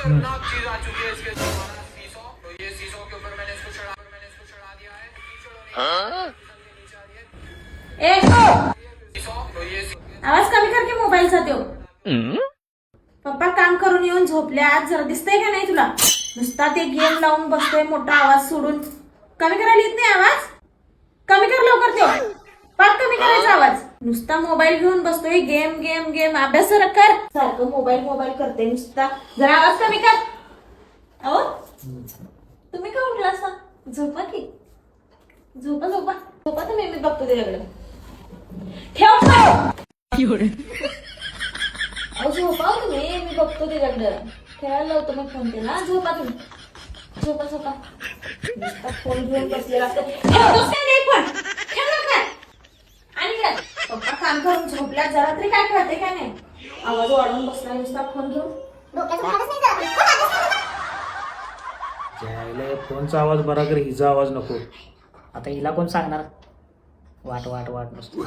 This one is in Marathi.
खतरनाक चीज आ चुकी है इसके साथ, सीसो। तो ये सीसो के ऊपर मैंने इसको चढ़ा दिया है। ए सीसो, तो ये आवाज कमी कर की मोबाईलचा त्यो पप्पा काम करून येऊन झोपल्यात, जरा दिसतंय का नाही तुला? नुसता ते गेम लावून बसतोय, मोठा आवाज सोडून. कमी करायला येत नाही आवाज? कमी कर लवकर त्यो, पाक कमी करायचा आवाज. नुसता मोबाईल घेऊन बसतोय, गेम गेम गेम. अभ्यास जरा कर. सारखं मोबाईल मोबाईल करते नुसता. जरा आवाज कमी कर. अहो तुम्ही का उठला असा? झोपा की, झोपा झोपा झोपा. तुम्ही मी बघतो त्याच्याकडे. ठेव अहो झोपा तुम्ही, मी बघतो त्याच्याकडे. खेळायला लावतो मग फोन त्याला. झोपा तुम्ही, झोपा झोपा. नुसता फोन घेऊन बसलेला असतो. ठेवतोस का नाही फोन? ठेव लवकर. आणि काय पप्पा काम करून झोपल्या, जरा तरी काय कळते काय नाही. आवाज वाढवून बसला नुसता फोन घेऊन. त्याला फोनचा आवाज बरा कर, हिचा आवाज नको. आता हिला कोण सांगणार? वाट वाट वाट नसतो.